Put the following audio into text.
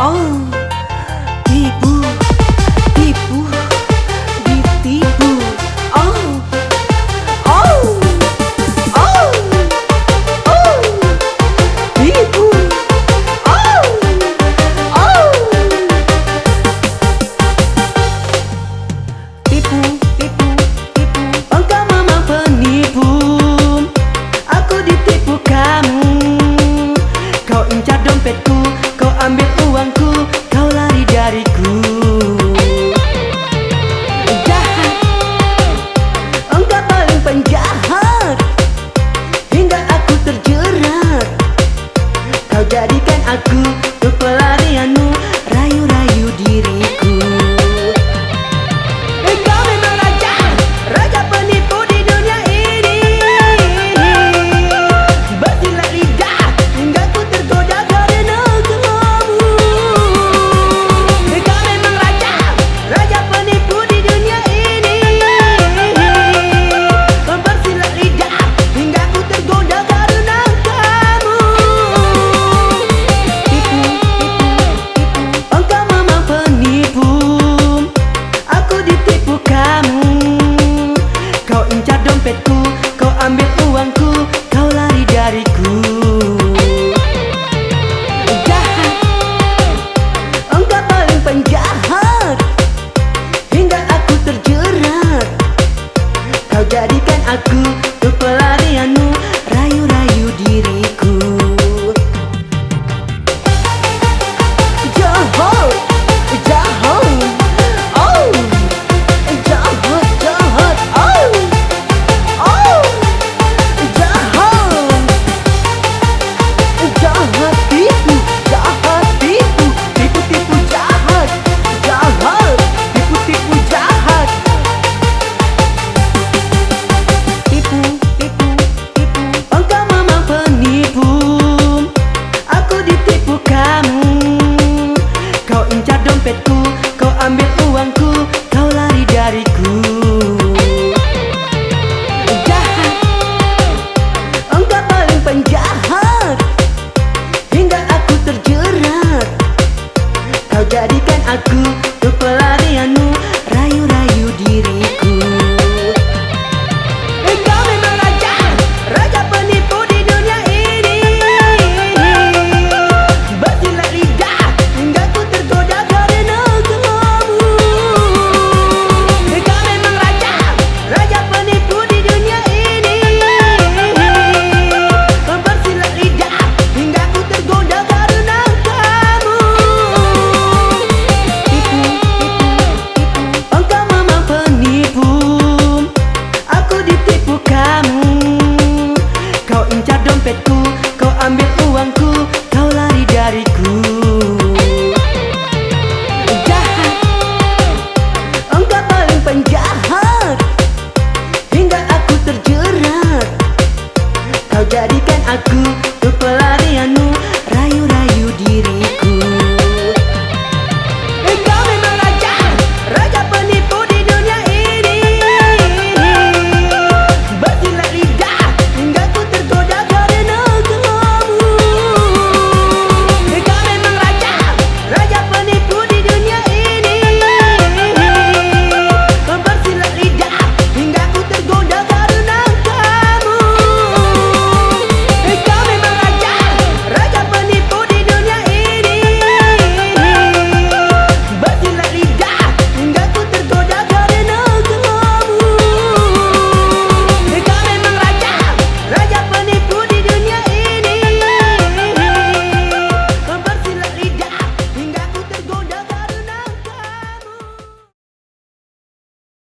Oh, tipu, tipu, ditipu. Oh, oh, oh, oh, tipu. Oh, oh, tipu, tipu, tipu. Engkau memang penipu. Aku ditipu kamu. Kau incar dompetku, kau ambil uangku, kau lari dariku. Jahat, engkau paling penjahat. Hingga aku terjerat. Kau jadikan aku untuk pelarianmu, rayu-rayu diriku. Kau memang raja, raja penipu di dunia ini. Bersilat lidah hingga ku tergoda karena kamu. Kau memang raja, raja penipu di dunia ini. Bersilat lidah hingga ku tergoda karena kamu. Tipu, tipu, tipu. Engkau memang penipu. Aku ditipu kamu. Kau incar dompetku, kau ambil uangku, kau lari dariku. Jahat, engkau paling penjahat. Hingga aku terjerat. Kau jadikan aku untuk pelarianmu, rayu-rayu diriku. Jahat, jahat, oh, jahat, jahat, oh, oh, jahat, jahat, tipu, jahat, tipu, tipu, tipu, jahat, jahat, tipu, tipu, jahat. Tipu, tipu, tipu. Engkau memang penipu. Aku ditipu kamu. Kau incar dompetku, kau ambil uangku, kau lari dariku. Jahat, engkau paling penjahat. Hingga aku terjerat. Kau jadikan aku untuk pelarianmu, rayu-rayu diriku. Kau memang raja, raja penipu di dunia ini. Bersilat lidah hingga ku tergoda karena kamu. Kau memang raja, raja penipu di dunia ini. Bersilat lidah hingga ku tergoda karena kamu. Tipu, tipu, tipu. Engkau memang penipu. Aku ditipu kamu. Kau incar dompetku, kau ambil uangku, kau lari dariku. Jahat, engkau paling penjahat. Hingga aku terjerat. Kau jadikan aku